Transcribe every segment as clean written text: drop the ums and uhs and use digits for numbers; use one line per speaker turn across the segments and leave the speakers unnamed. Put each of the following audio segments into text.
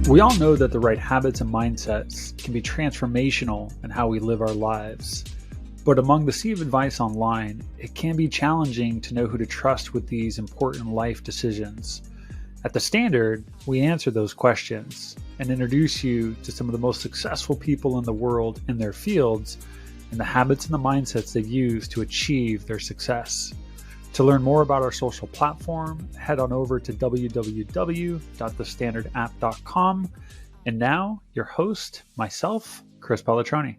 We all know that the right habits and mindsets can be transformational in how we live our lives. But among the sea of advice online, it can be challenging to know who to trust with these important life decisions. At The Standard, we answer those questions and introduce you to some of the most successful people in the world in their fields and the habits and the mindsets they've used to achieve their success. To learn more about our social platform, head on over to www.thestandardapp.com. And now, your host, myself, Chris Pallatroni.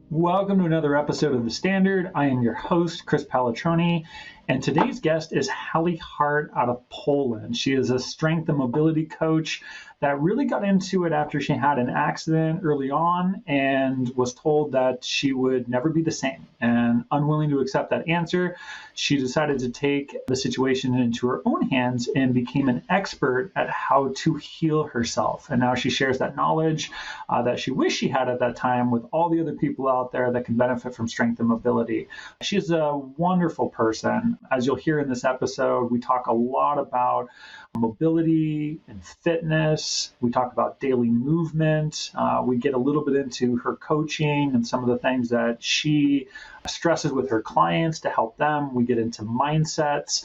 Welcome to another episode of The Standard. I am your host, Chris Pallatroni, and today's guest is Hali Hart out of Poland. She is a strength and mobility coach that really got into it after she had an accident early on and was told that she would never be the same. And unwilling to accept that answer, she decided to take the situation into her own hands and became an expert at how to heal herself. And now she shares that knowledge that she wished she had at that time with all the other people out there that can benefit from strength and mobility. She's a wonderful person. As you'll hear in this episode, we talk a lot about mobility and fitness. We talk about daily movement. We get a little bit into her coaching and some of the things that she stresses with her clients to help them. We get into mindsets.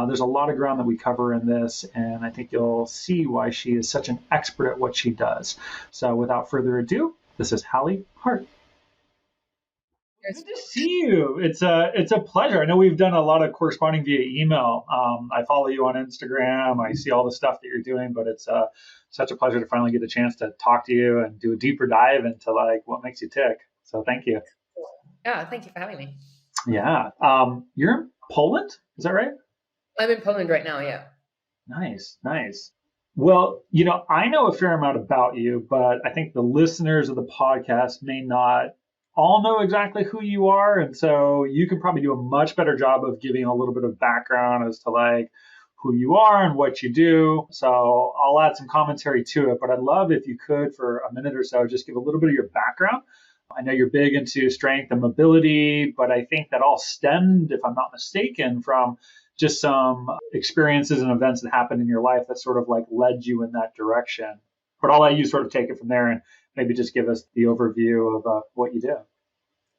There's a lot of ground that we cover in this, and I think you'll see why she is such an expert at what she does. So without further ado, this is Hali Hart. Good to see you. It's a pleasure. I know we've done a lot of corresponding via email. I follow you on Instagram. I see all the stuff that you're doing, but it's such a pleasure to finally get a chance to talk to you and do a deeper dive into like what makes you tick. So thank you.
Yeah, thank you for having me.
Yeah. You're in Poland? Is that right?
I'm in Poland right now, yeah.
Nice. Well, I know a fair amount about you, but I think the listeners of the podcast may not all know exactly who you are. And so you can probably do a much better job of giving a little bit of background as to like who you are and what you do. So I'll add some commentary to it, but I'd love if you could for a minute or so, just give a little bit of your background. I know you're big into strength and mobility, but I think that all stemmed, if I'm not mistaken, from just some experiences and events that happened in your life that sort of like led you in that direction. But I'll let you sort of take it from there and maybe just give us the overview of what you do.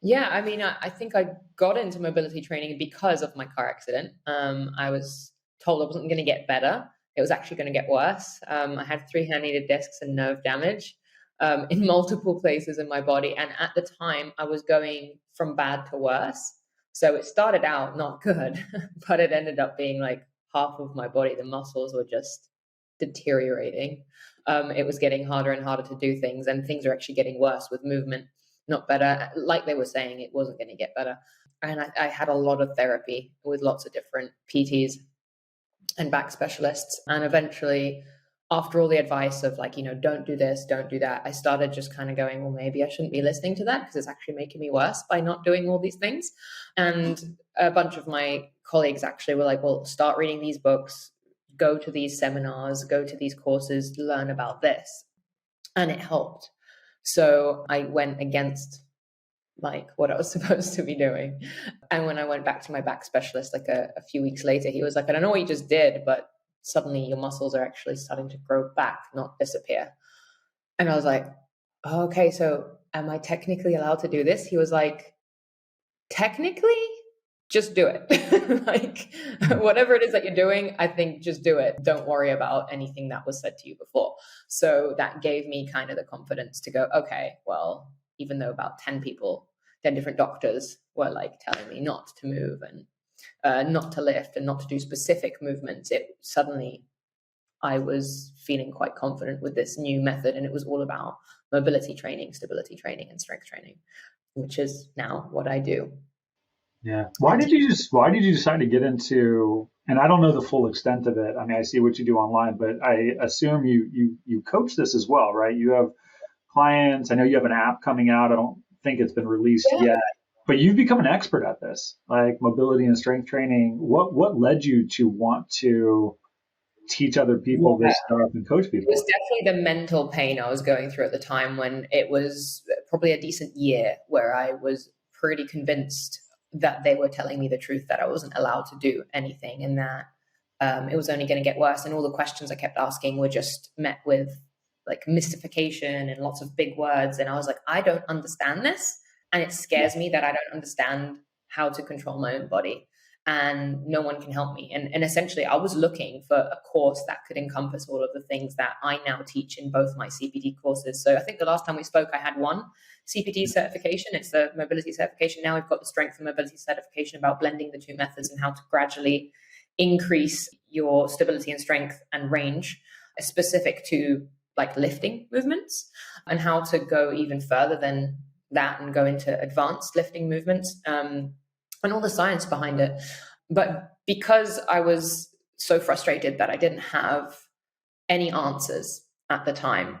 Yeah, I mean, I think I got into mobility training because of my car accident. I was told I wasn't going to get better. It was actually going to get worse. I had 3 herniated discs and nerve damage in multiple places in my body. And at the time, I was going from bad to worse. So it started out not good, but it ended up being like half of my body. The muscles were just deteriorating. It was getting harder and harder to do things, and things are actually getting worse with movement, not better. Like they were saying, it wasn't going to get better. And I had a lot of therapy with lots of different PTs and back specialists. And eventually, after all the advice of like, don't do this, don't do that, I started just kind of going, well, maybe I shouldn't be listening to that because it's actually making me worse by not doing all these things. And a bunch of my colleagues actually were like, well, start reading these books, go to these seminars, go to these courses, learn about this. And it helped. So I went against like what I was supposed to be doing. And when I went back to my back specialist, like a few weeks later, he was like, I don't know what you just did, but suddenly your muscles are actually starting to grow back, not disappear. And I was like, oh, okay, so am I technically allowed to do this? He was like, technically? Just do it. Like whatever it is that you're doing, I think just do it. Don't worry about anything that was said to you before. So that gave me kind of the confidence to go, okay, well, even though about 10 different doctors were like telling me not to move and not to lift and not to do specific movements, I was feeling quite confident with this new method. And it was all about mobility training, stability training, and strength training, which is now what I do.
Yeah. Why did you decide to get into, and I don't know the full extent of it. I mean, I see what you do online, but I assume you coach this as well, right? You have clients. I know you have an app coming out. I don't think it's been released yet, but you've become an expert at this, like mobility and strength training. What led you to want to teach other people this stuff and coach people?
It was definitely the mental pain I was going through at the time, when it was probably a decent year where I was pretty convinced that they were telling me the truth, that I wasn't allowed to do anything, and that it was only going to get worse. And all the questions I kept asking were just met with like mystification and lots of big words. And I was like, I don't understand this. And it scares me that I don't understand how to control my own body. And no one can help me. And essentially, I was looking for a course that could encompass all of the things that I now teach in both my CPD courses. So I think the last time we spoke, I had one CPD certification. It's the mobility certification. Now we've got the strength and mobility certification about blending the two methods and how to gradually increase your stability and strength and range specific to like lifting movements, and how to go even further than that and go into advanced lifting movements. And all the science behind it. But because I was so frustrated that I didn't have any answers at the time,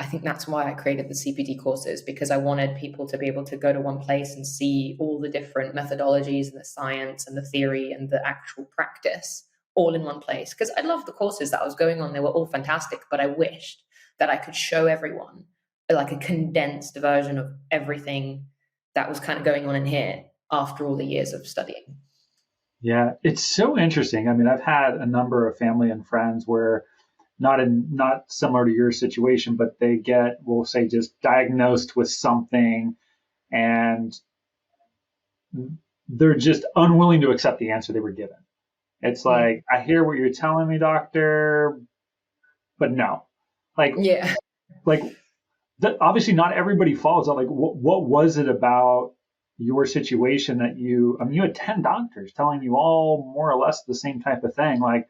I think that's why I created the CPD courses, because I wanted people to be able to go to one place and see all the different methodologies and the science and the theory and the actual practice all in one place. Because I loved the courses that I was going on. They were all fantastic, but I wished that I could show everyone like a condensed version of everything that was kind of going on in here after all the years of studying.
Yeah, it's so interesting. I mean, I've had a number of family and friends where not similar to your situation, but they get, we'll say, just diagnosed with something and they're just unwilling to accept the answer they were given. It's like, I hear what you're telling me, doctor, but no.
Yeah.
Obviously not everybody follows that. Like, what was it about your situation that you had 10 doctors telling you all more or less the same type of thing? Like,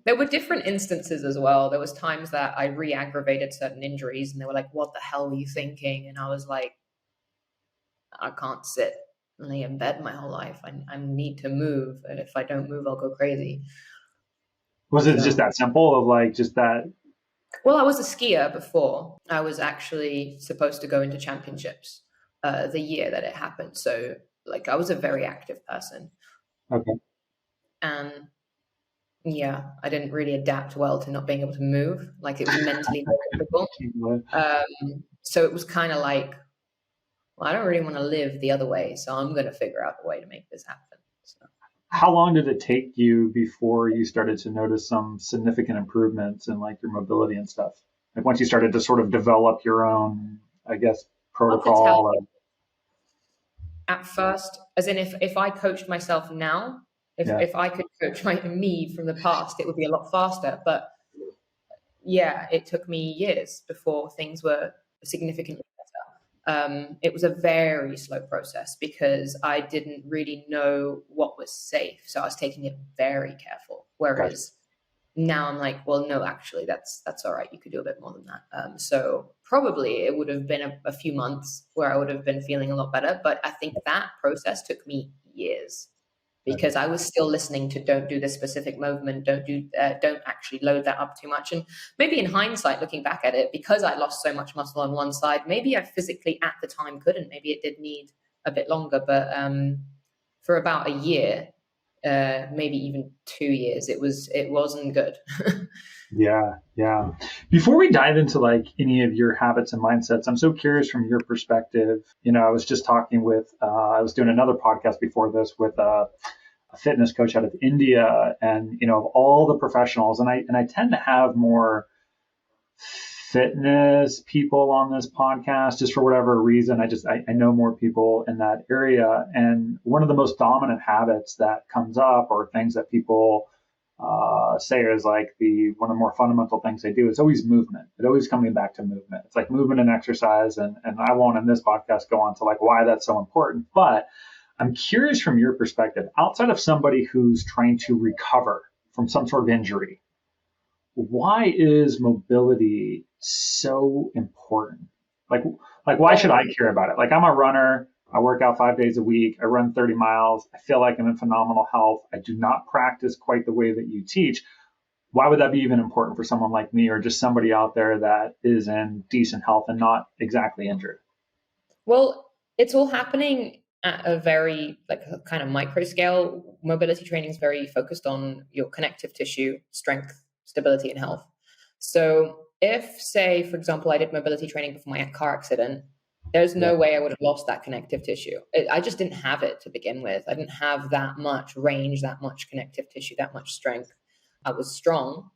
there were different instances as well. There was times that I re-aggravated certain injuries and they were like, what the hell were you thinking? And I was like, I can't sit and lay in bed my whole life. I need to move. And if I don't move, I'll go crazy.
Was it just that simple of like, just that?
Well, I was a skier before. I was actually supposed to go into championships the year that it happened. So like I was a very active person.
Okay.
And yeah, I didn't really adapt well to not being able to move. Like it was mentally very difficult. So it was kind of like, well, I don't really want to live the other way. So I'm going to figure out a way to make this happen. So.
How long did it take you before you started to notice some significant improvements in like your mobility and stuff? Like once you started to sort of develop your own, I guess, protocol?
At first, as in if I coached myself now, if I could coach me from the past, it would be a lot faster. But yeah, it took me years before things were significantly better. It was a very slow process because I didn't really know what was safe. So I was taking it very careful. Whereas now I'm like, well, no, actually, that's all right. You could do a bit more than that. So probably it would have been a few months where I would have been feeling a lot better. But I think that process took me years because I was still listening to don't do this specific movement, don't actually load that up too much. And maybe in hindsight, looking back at it, because I lost so much muscle on one side, maybe I physically at the time couldn't. Maybe it did need a bit longer. But for about a year, maybe even 2 years, it wasn't good.
Yeah. Before we dive into like any of your habits and mindsets, I'm so curious from your perspective. I was just talking with, I was doing another podcast before this with a fitness coach out of India, and of all the professionals, and I tend to have more fitness people on this podcast just for whatever reason. I know more people in that area, and one of the most dominant habits that comes up, or things that people say is like one of the more fundamental things they do, is always movement. It always coming back to movement. It's like movement and exercise, and I won't in this podcast go on to like why that's so important, but I'm curious from your perspective, outside of somebody who's trying to recover from some sort of injury, why is mobility so important? Like why should I care about it? Like I'm a runner. I work out 5 days a week. I run 30 miles. I feel like I'm in phenomenal health. I do not practice quite the way that you teach. Why would that be even important for someone like me, or just somebody out there that is in decent health and not exactly injured?
Well, it's all happening at a very kind of micro scale. Mobility training is very focused on your connective tissue, strength, stability, and health. So if, say, for example, I did mobility training before my car accident, there's no way I would have lost that connective tissue. I just didn't have it to begin with. I didn't have that much range, that much connective tissue, that much strength. I was strong,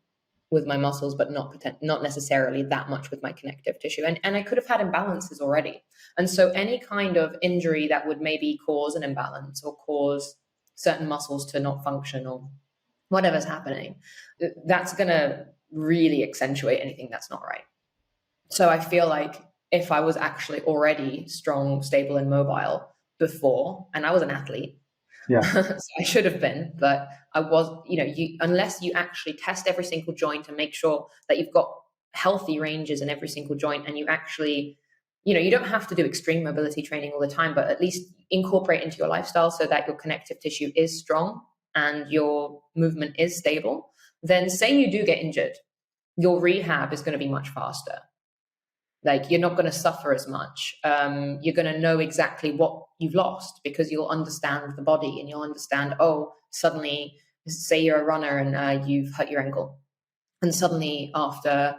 with my muscles, but not necessarily that much with my connective tissue. And I could have had imbalances already. And so any kind of injury that would maybe cause an imbalance or cause certain muscles to not function or whatever's happening, that's going to really accentuate anything that's not right. So I feel like if I was actually already strong, stable, and mobile before, and I was an athlete, so I should have been, but I was, unless you actually test every single joint and make sure that you've got healthy ranges in every single joint, and you actually, you don't have to do extreme mobility training all the time, but at least incorporate into your lifestyle so that your connective tissue is strong and your movement is stable, then say you do get injured, your rehab is going to be much faster. Like, you're not going to suffer as much. You're going to know exactly what you've lost because you'll understand the body, and you'll understand, suddenly, say you're a runner and you've hurt your ankle. And suddenly after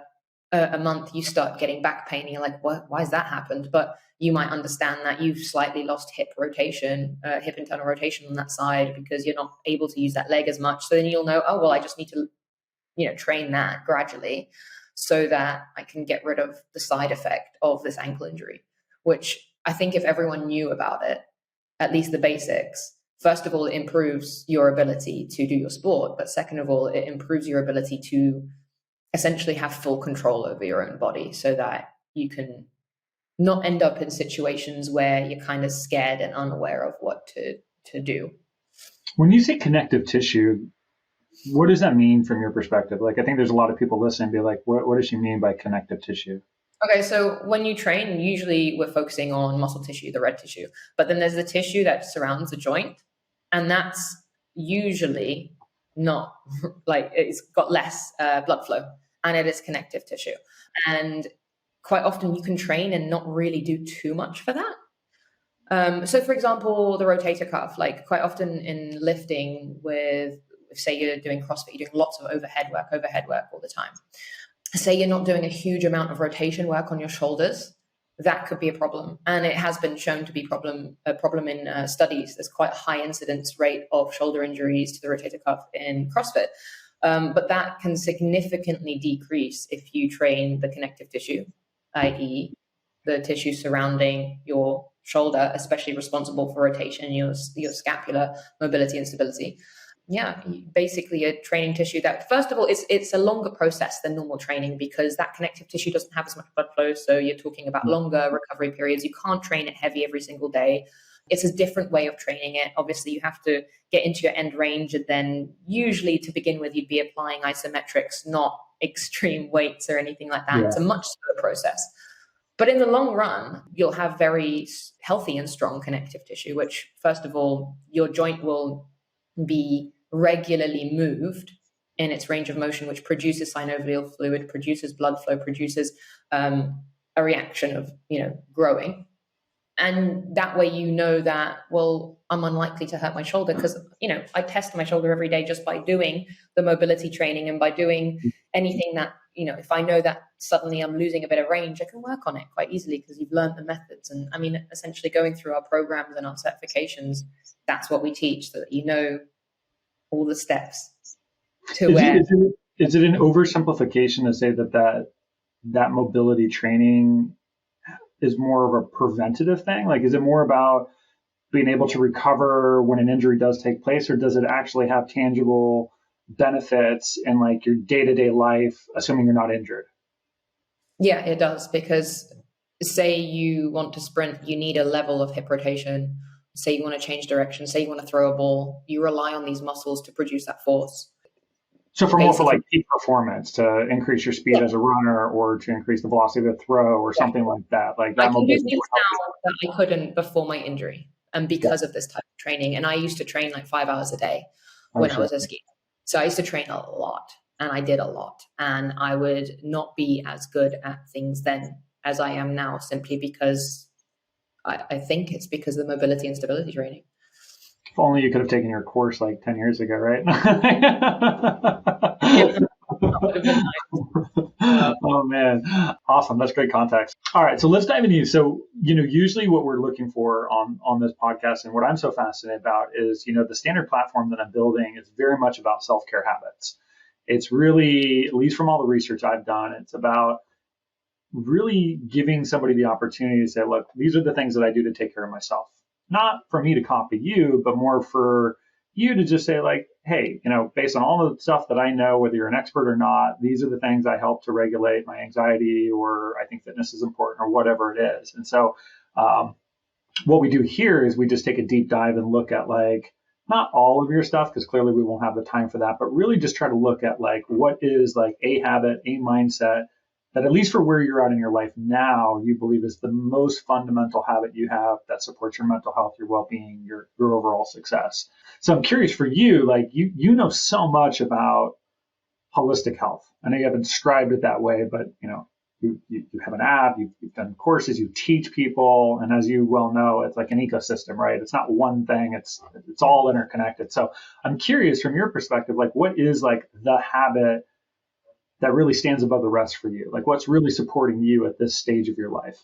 a month, you start getting back pain. And you're like, why has that happened? But you might understand that you've slightly lost hip internal rotation on that side because you're not able to use that leg as much. So then you'll know, I just need to, train that gradually, so that I can get rid of the side effect of this ankle injury, which I think if everyone knew about it, at least the basics, first of all, it improves your ability to do your sport. But second of all, it improves your ability to essentially have full control over your own body so that you can not end up in situations where you're kind of scared and unaware of what to do.
When you say connective tissue, what does that mean from your perspective? Like, I think there's a lot of people listening and be like, what does she mean by connective tissue?
Okay, so when you train, usually we're focusing on muscle tissue, the red tissue, but then there's the tissue that surrounds the joint, and that's usually not like, it's got less blood flow, and it is connective tissue. And quite often you can train and not really do too much for that. So for example, the rotator cuff, like quite often in lifting with, say you're doing CrossFit, you're doing lots of overhead work all the time. Say you're not doing a huge amount of rotation work on your shoulders, that could be a problem. And it has been shown to be a problem in studies. There's quite a high incidence rate of shoulder injuries to the rotator cuff in CrossFit. But that can significantly decrease if you train the connective tissue, i.e. the tissue surrounding your shoulder, especially responsible for rotation, your scapular mobility and stability. Yeah, basically a training tissue that, first of all, it's a longer process than normal training because that connective tissue doesn't have as much blood flow. So you're talking about longer recovery periods. You can't train it heavy every single day. It's a different way of training it. Obviously, you have to get into your end range, and then usually to begin with, you'd be applying isometrics, not extreme weights or anything like that. Yeah. It's a much slower process. But in the long run, you'll have very healthy and strong connective tissue, which, first of all, your joint will be regularly moved in its range of motion, which produces synovial fluid, produces blood flow, produces a reaction of, growing. And that way, that, I'm unlikely to hurt my shoulder because, I test my shoulder every day just by doing the mobility training and by doing anything that, if I know that suddenly I'm losing a bit of range, I can work on it quite easily because you've learned the methods. And essentially going through our programs and our certifications, that's what we teach, so that all the steps to
Is it an oversimplification to say that mobility training is more of a preventative thing? Like, is it more about being able to recover when an injury does take place, or does it actually have tangible benefits in like your day-to-day life, assuming you're not injured?
Yeah, it does, because say you want to sprint, you need a level of hip rotation. Say you want to change direction, say you want to throw a ball, you rely on these muscles to produce that force.
So more for like peak performance, to increase your speed as a runner, or to increase the velocity of the throw, or something like that. Like that,
I can do things now that I couldn't before my injury, and because of this type of training. And I used to train like 5 hours a day when I was a skier. So I used to train a lot, and I did a lot, and I would not be as good at things then as I am now, simply because I think it's because of the mobility and stability training.
If only you could have taken your course like 10 years ago, right? Oh, man. Awesome. That's great context. All right. So let's dive into you. So, usually what we're looking for on this podcast, and what I'm so fascinated about is, the standard platform that I'm building is very much about self-care habits. it's really, at least from all the research I've done, it's about really giving somebody the opportunity to say, look, these are the things that I do to take care of myself. Not for me to copy you, but more for you to just say, like, hey, based on all the stuff that I know, whether you're an expert or not, these are the things I help to regulate my anxiety, or I think fitness is important, or whatever it is. And so what we do here is we just take a deep dive and look at, like, not all of your stuff, because clearly we won't have the time for that, but really just try to look at, like, what is like a habit, a mindset that, at least for where you're at in your life now, you believe is the most fundamental habit you have that supports your mental health, your well-being, your overall success. So I'm curious for you, like, you know so much about holistic health. I know you haven't described it that way, but you have an app, you've done courses, you teach people, and as you well know, it's like an ecosystem, right? It's not one thing; it's all interconnected. So I'm curious, from your perspective, like, what is like the habit that really stands above the rest for you? Like, what's really supporting you at this stage of your life?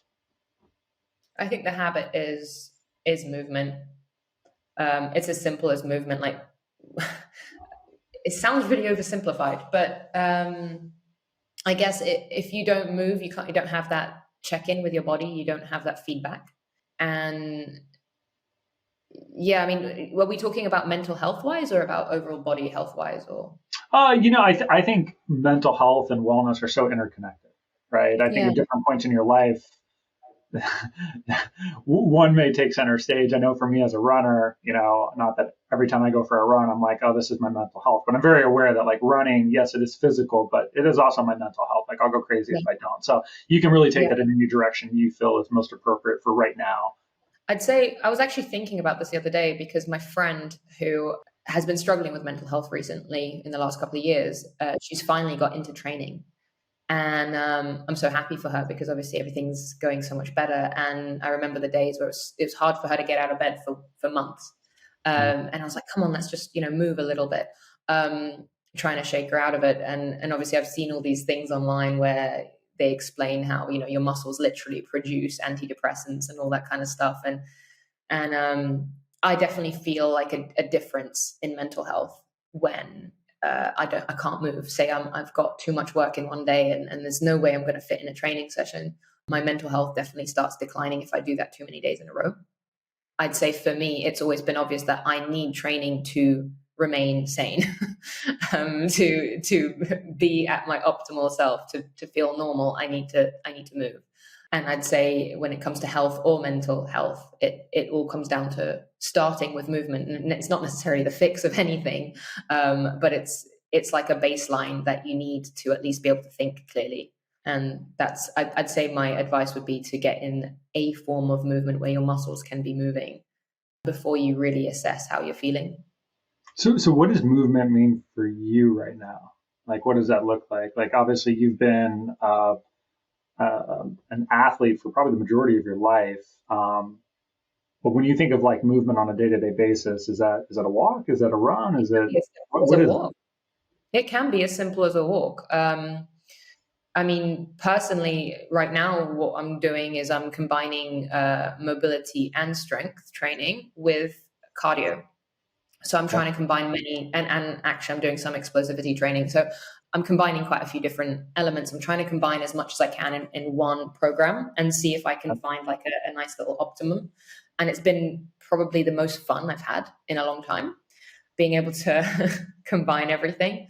I think the habit is movement. It's as simple as movement. Like, it sounds really oversimplified, but I guess if you don't move, you don't have that check-in with your body. You don't have that feedback. And yeah, I mean, were we talking about mental health wise or about overall body health wise, or?
I think mental health and wellness are so interconnected, right? I think at different points in your life, one may take center stage. I know for me as a runner, not that every time I go for a run, I'm like, oh, this is my mental health. But I'm very aware that, like, running, yes, it is physical, but it is also my mental health. Like, I'll go crazy if I don't. So you can really take that in any direction you feel is most appropriate for right now.
I'd say I was actually thinking about this the other day because my friend, who has been struggling with mental health recently in the last couple of years, she's finally got into training. And I'm so happy for her because obviously everything's going so much better. And I remember the days where it was hard for her to get out of bed for months. And I was like, come on, let's just, move a little bit, trying to shake her out of it. And obviously I've seen all these things online where they explain how, your muscles literally produce antidepressants and all that kind of stuff. And I definitely feel like a difference in mental health when I can't move. Say I've got too much work in one day and there's no way I'm going to fit in a training session. My mental health definitely starts declining if I do that too many days in a row. I'd say for me, it's always been obvious that I need training to remain sane, to be at my optimal self, to feel normal. I need to move. And I'd say when it comes to health or mental health, it all comes down to starting with movement. And it's not necessarily the fix of anything, but it's like a baseline that you need to at least be able to think clearly. And I'd say my advice would be to get in a form of movement where your muscles can be moving before you really assess how you're feeling.
So what does movement mean for you right now? Like, what does that look like? Like, obviously you've been an athlete for probably the majority of your life. But when you think of like movement on a day-to-day basis, is that a walk? Is that a run? Is it
what is walk? It can be as simple as a walk. I mean, personally, right now, what I'm doing is I'm combining mobility and strength training with cardio. So I'm trying to combine many, and actually I'm doing some explosivity training. So I'm combining quite a few different elements. I'm trying to combine as much as I can in one program and see if I can find like a nice little optimum. And it's been probably the most fun I've had in a long time, being able to combine everything.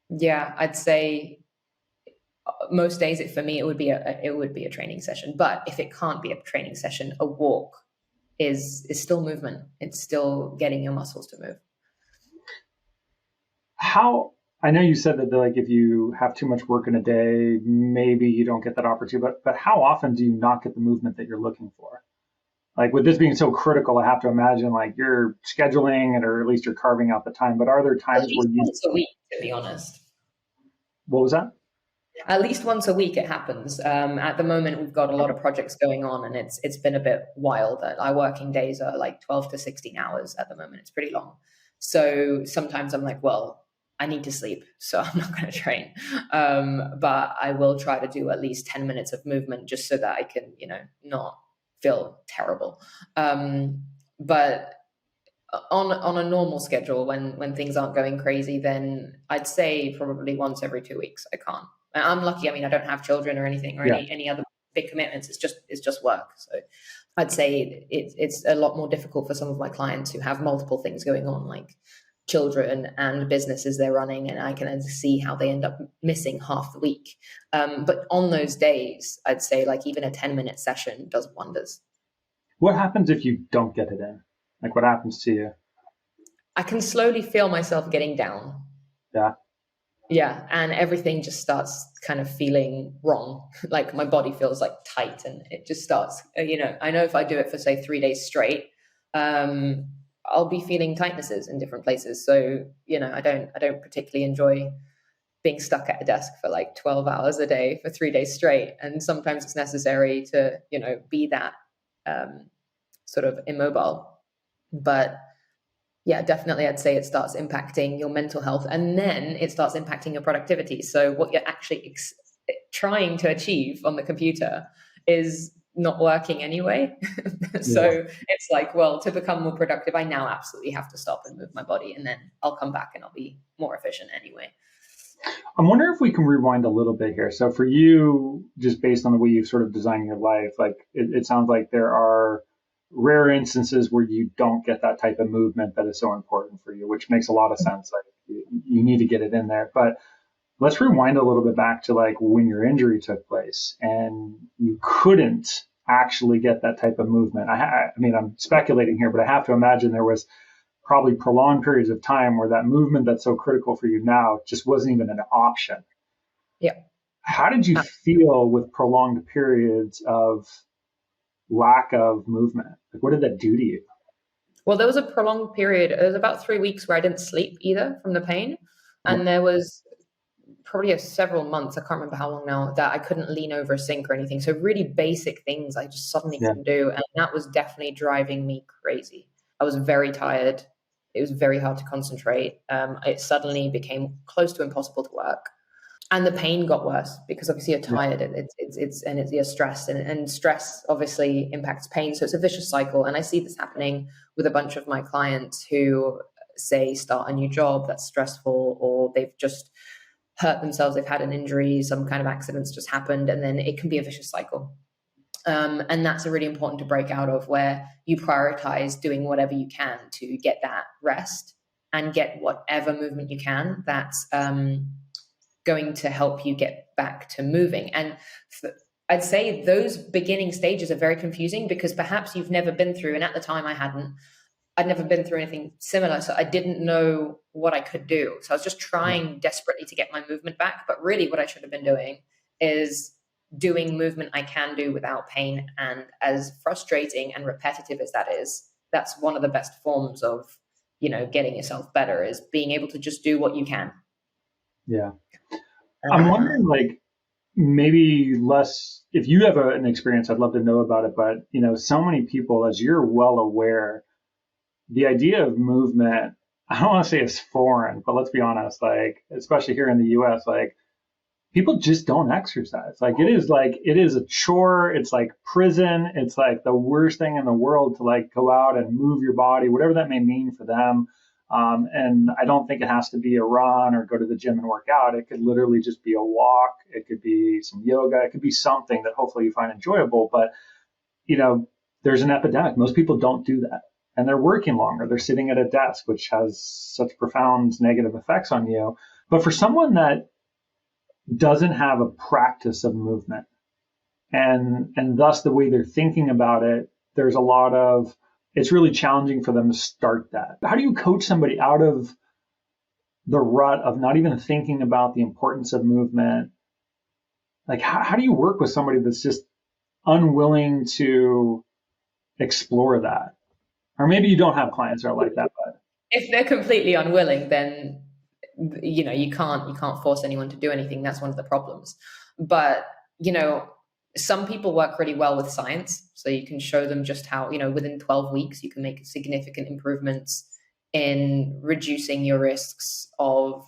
Yeah, I'd say most days for me, it would be a training session. But if it can't be a training session, a walk is still movement. It's still getting your muscles to move.
I know you said that, like, if you have too much work in a day, maybe you don't get that opportunity, but how often do you not get the movement that you're looking for? Like, with this being so critical, I have to imagine like you're scheduling it, or at least you're carving out the time, but are there times where you...
Once a week, to be honest.
What was that?
At least once a week it happens. At the moment, we've got a lot of projects going on, and it's been a bit wild. Our working days are like 12 to 16 hours at the moment. It's pretty long. So sometimes I'm like, well, I need to sleep, so I'm not going to train. But I will try to do at least 10 minutes of movement just so that I can, not feel terrible. But On a normal schedule, when things aren't going crazy, then I'd say probably once every 2 weeks. I can't. I'm lucky. I mean, I don't have children or anything or any other big commitments. It's just work. So I'd say it's a lot more difficult for some of my clients who have multiple things going on, like children and businesses they're running, and I can see how they end up missing half the week. But on those days, I'd say like even a 10-minute session does wonders.
What happens if you don't get it in? Like, what happens to you?
I can slowly feel myself getting down.
Yeah.
Yeah, and everything just starts kind of feeling wrong. Like my body feels like tight, and it just starts. I know if I do it for say 3 days straight, I'll be feeling tightnesses in different places. So I don't particularly enjoy being stuck at a desk for like 12 hours a day for 3 days straight. And sometimes it's necessary to be that sort of immobile, but. Yeah, definitely. I'd say it starts impacting your mental health, and then it starts impacting your productivity. So what you're actually trying to achieve on the computer is not working anyway. So it's like, well, to become more productive, I now absolutely have to stop and move my body, and then I'll come back and I'll be more efficient anyway.
I'm wondering if we can rewind a little bit here. So for you, just based on the way you've sort of designed your life, like it sounds like there are rare instances where you don't get that type of movement that is so important for you, which makes a lot of sense. Like you need to get it in there. But let's rewind a little bit back to like when your injury took place and you couldn't actually get that type of movement. I mean, I'm speculating here, but I have to imagine there was probably prolonged periods of time where that movement that's so critical for you now just wasn't even an option.
Yeah.
How did you feel with prolonged periods of lack of movement? Like, what did that do to you?
Well, there was a prolonged period. It was about 3 weeks where I didn't sleep either from the pain. And there was probably several months, I can't remember how long now, that I couldn't lean over a sink or anything. So really basic things I just suddenly couldn't do. And that was definitely driving me crazy. I was very tired. It was very hard to concentrate. It suddenly became close to impossible to work. And the pain got worse because obviously you're tired. You're stressed, and stress obviously impacts pain. So it's a vicious cycle. And I see this happening with a bunch of my clients who say start a new job that's stressful, or they've just hurt themselves. They've had an injury, some kind of accident's just happened, and then it can be a vicious cycle. And that's a really important to break out of, where you prioritize doing whatever you can to get that rest and get whatever movement you can that's going to help you get back to moving. And I'd say those beginning stages are very confusing because perhaps you've never been through, and at the time I'd never been through anything similar. So I didn't know what I could do. So I was just trying desperately to get my movement back. But really what I should have been doing is doing movement I can do without pain. And as frustrating and repetitive as that is, that's one of the best forms of, getting yourself better, is being able to just do what you can.
Yeah. I'm wondering, like, maybe less, if you have an experience, I'd love to know about it. But, so many people, as you're well aware, the idea of movement, I don't want to say it's foreign, but let's be honest, like, especially here in the US, like, people just don't exercise. Like, it is a chore. It's like prison. It's like the worst thing in the world to like go out and move your body, whatever that may mean for them. And I don't think it has to be a run or go to the gym and work out. It could literally just be a walk. It could be some yoga. It could be something that hopefully you find enjoyable. But, there's an epidemic. Most people don't do that. And they're working longer. They're sitting at a desk, which has such profound negative effects on you. But for someone that doesn't have a practice of movement, and thus the way they're thinking about it, there's a lot of, it's really challenging for them to start that. How do you coach somebody out of the rut of not even thinking about the importance of movement? Like, how do you work with somebody that's just unwilling to explore that? Or maybe you don't have clients that are like that, but
if they're completely unwilling, then you can't force anyone to do anything. That's one of the problems. But some people work really well with science, so you can show them just how within 12 weeks you can make significant improvements in reducing your risks of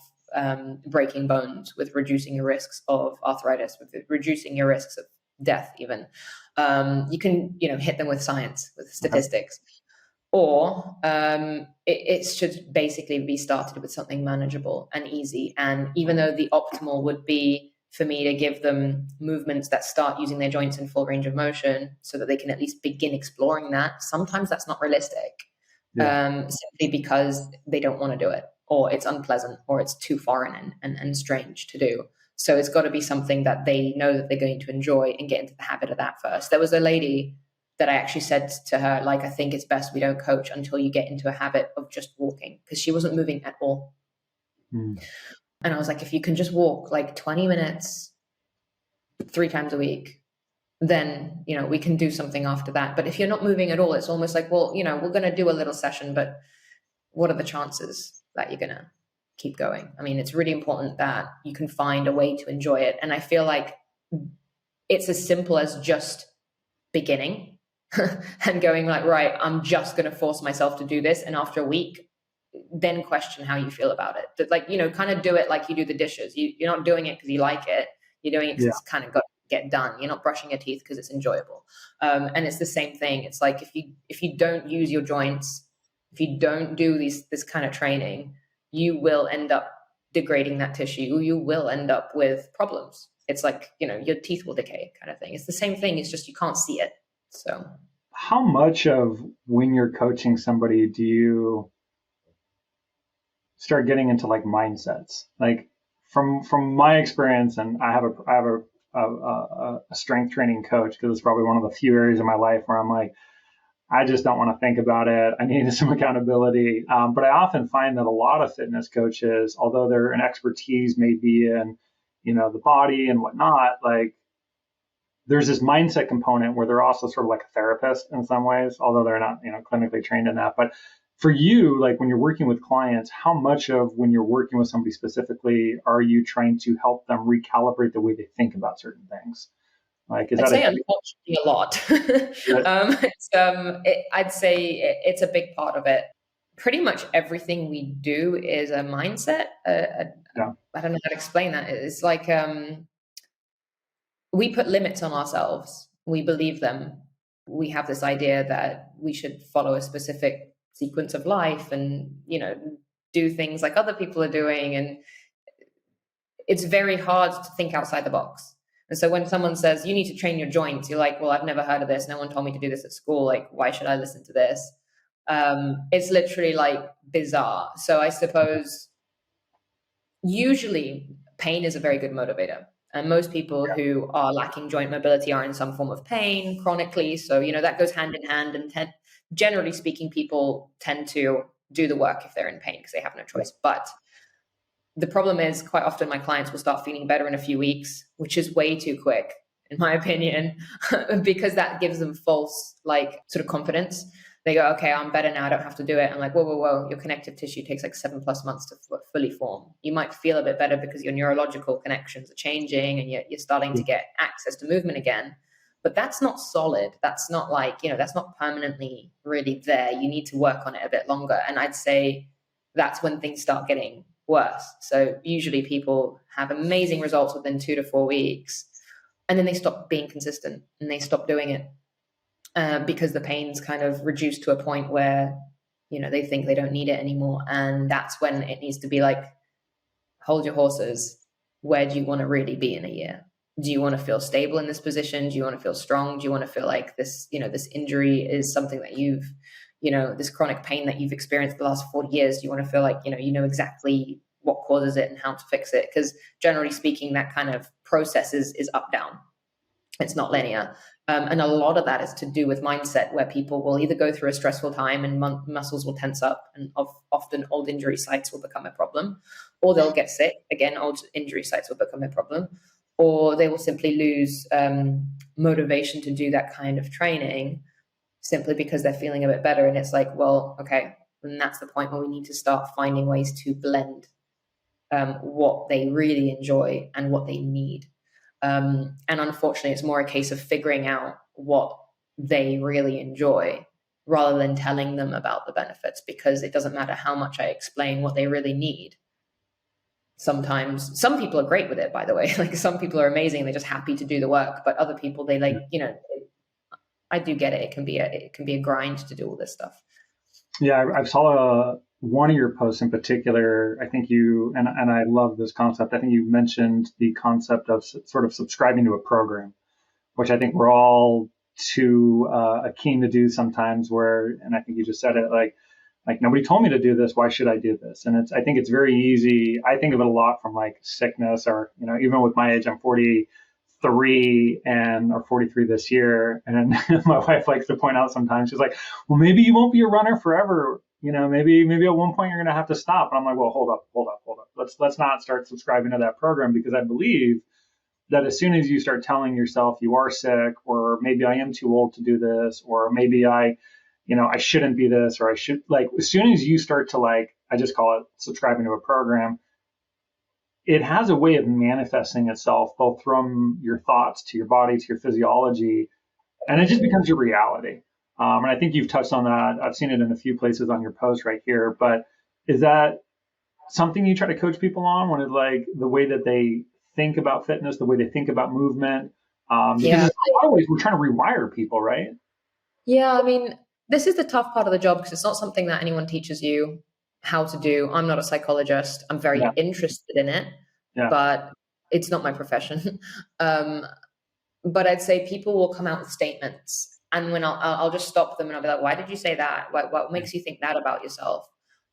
breaking bones, with reducing your risks of arthritis, with reducing your risks of death even. You can hit them with science, with statistics. or it should basically be started with something manageable and easy. And even though the optimal would be for me to give them movements that start using their joints in full range of motion so that they can at least begin exploring that, sometimes that's not realistic. Simply because they don't want to do it, or it's unpleasant, or it's too foreign and strange to do. So it's got to be something that they know that they're going to enjoy and get into the habit of that first. There was a lady that I actually said to her, like, I think it's best we don't coach until you get into a habit of just walking, because she wasn't moving at all. And I was like, if you can just walk like 20 minutes 3 times a week, then, we can do something after that. But if you're not moving at all, it's almost like, well, we're going to do a little session, but what are the chances that you're going to keep going? I mean, it's really important that you can find a way to enjoy it. And I feel like it's as simple as just beginning and going like, right, I'm just going to force myself to do this. And after a week, then question how you feel about it. Like, kind of do it like you do the dishes. You're not doing it because you like it. You're doing it because it's kind of got get done. You're not brushing your teeth because it's enjoyable. And it's the same thing. It's like if you don't use your joints, if you don't do this kind of training, you will end up degrading that tissue. You will end up with problems. It's like, your teeth will decay kind of thing. It's the same thing. It's just you can't see it. So
how much of when you're coaching somebody do you start getting into like mindsets? Like from my experience, and I have a strength training coach, because it's probably one of the few areas of my life where I'm like, I just don't want to think about it. I need some accountability. But I often find that a lot of fitness coaches, although they're an expertise maybe in, the body and whatnot, like there's this mindset component where they're also sort of like a therapist in some ways, although they're not, clinically trained in that. But for you, like when you're working with clients, how much of when you're working with somebody specifically are you trying to help them recalibrate the way they think about certain things? Like,
I'd say unfortunately a lot. I'd say it's a big part of it. Pretty much everything we do is a mindset. I don't know how to explain that. It's like we put limits on ourselves. We believe them. We have this idea that we should follow a specific sequence of life and, do things like other people are doing. And it's very hard to think outside the box. And so when someone says, you need to train your joints, you're like, well, I've never heard of this. No one told me to do this at school. Like, why should I listen to this? It's literally like bizarre. So I suppose usually pain is a very good motivator. And most people who are lacking joint mobility are in some form of pain chronically. So, that goes hand in hand. And generally speaking, people tend to do the work if they're in pain because they have no choice. But the problem is quite often my clients will start feeling better in a few weeks, which is way too quick, in my opinion, because that gives them false, like, sort of confidence. They go, okay, I'm better now. I don't have to do it. I'm like, whoa. Your connective tissue takes like 7+ months to fully form. You might feel a bit better because your neurological connections are changing and you're starting to get access to movement again. But that's not solid. That's not like, that's not permanently really there. You need to work on it a bit longer. And I'd say that's when things start getting worse. So usually people have amazing results within 2 to 4 weeks, and then they stop being consistent and they stop doing it because the pain's kind of reduced to a point where, they think they don't need it anymore. And that's when it needs to be like, hold your horses. Where do you want to really be in a year? Do you want to feel stable in this position? Do you want to feel strong? Do you want to feel like this, this injury is something that you've, this chronic pain that you've experienced the last 40 years? Do you want to feel like, you know exactly what causes it and how to fix it? Because generally speaking, that kind of process is up, down. It's not linear. And a lot of that is to do with mindset, where people will either go through a stressful time and muscles will tense up, and often old injury sites will become a problem, or they'll get sick. Again, old injury sites will become a problem, or they will simply lose motivation to do that kind of training simply because they're feeling a bit better. And it's like, well, okay, and that's the point where we need to start finding ways to blend what they really enjoy and what they need. And unfortunately, it's more a case of figuring out what they really enjoy rather than telling them about the benefits, because it doesn't matter how much I explain what they really need. Sometimes some people are great with it, by the way. Like, some people are amazing. They're just happy to do the work, but other people, they like, I do get it. It can be a grind to do all this stuff.
Yeah, I saw one of your posts in particular. I think you, and I love this concept. I think you mentioned the concept of sort of subscribing to a program, which I think we're all too keen to do sometimes. Where, and I think you just said it, like nobody told me to do this. Why should I do this? And I think it's very easy. I think of it a lot from like sickness, or even with my age, I'm 43 and or 43 this year. And my wife likes to point out sometimes, she's like, well, maybe you won't be a runner forever. Maybe at one point you're going to have to stop. And I'm like, well, hold up. Let's not start subscribing to that program, because I believe that as soon as you start telling yourself you are sick, or maybe I am too old to do this, or maybe I shouldn't be this, or I should, like, as soon as you start to, like, I just call it subscribing to a program, it has a way of manifesting itself both from your thoughts to your body to your physiology, and it just becomes your reality. And I think you've touched on that. I've seen it in a few places on your post right here. But is that something you try to coach people on, when it's like the way that they think about fitness, the way they think about movement? Because
Yeah.
in a lot of ways, we're trying to rewire people, right?
Yeah, I mean, this is the tough part of the job because it's not something that anyone teaches you how to do. I'm not a psychologist. I'm very
Yeah,
interested in it,
yeah,
but it's not my profession. um, but I'd say people will come out with statements, and when I'll just stop them and I'll be like, "Why did you say that? What makes you think that about yourself?"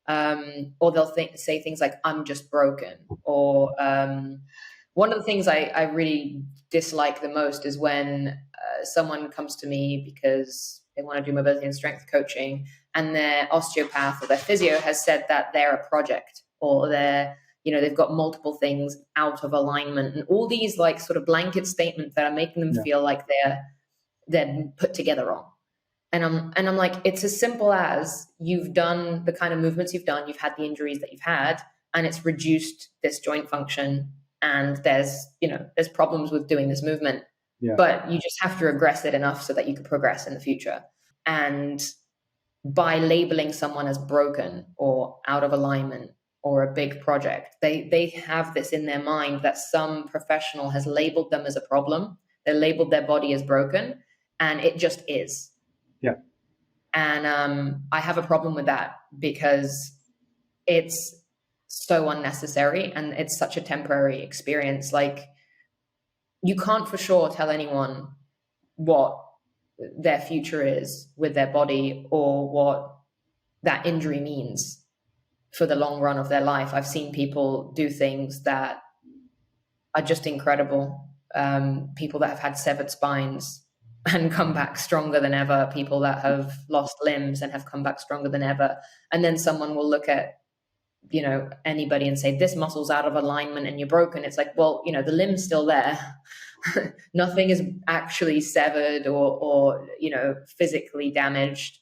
Or they'll say things like, "I'm just broken," or one of the things I really dislike the most is when someone comes to me because they want to do mobility and strength coaching, and their osteopath or their physio has said that they're a project, or they've got multiple things out of alignment, and all these like sort of blanket statements that are making them
yeah,
feel like they're put together wrong. And I'm like, it's as simple as you've done the kind of movements you've done, you've had the injuries that you've had, and it's reduced this joint function, and there's problems with doing this movement,
yeah,
but you just have to regress it enough so that you can progress in the future. And by labeling someone as broken or out of alignment or a big project, they have this in their mind that some professional has labeled them as a problem. They labeled their body as broken, and it just is.
yeah,
And I have a problem with that because it's so unnecessary and it's such a temporary experience. Like, you can't for sure tell anyone what their future is with their body or what that injury means for the long run of their life. I've seen people do things that are just incredible. People that have had severed spines and come back stronger than ever, people that have lost limbs and have come back stronger than ever. And then someone will look at, anybody and say, this muscle's out of alignment and you're broken. It's like, well, the limb's still there. Nothing is actually severed or physically damaged.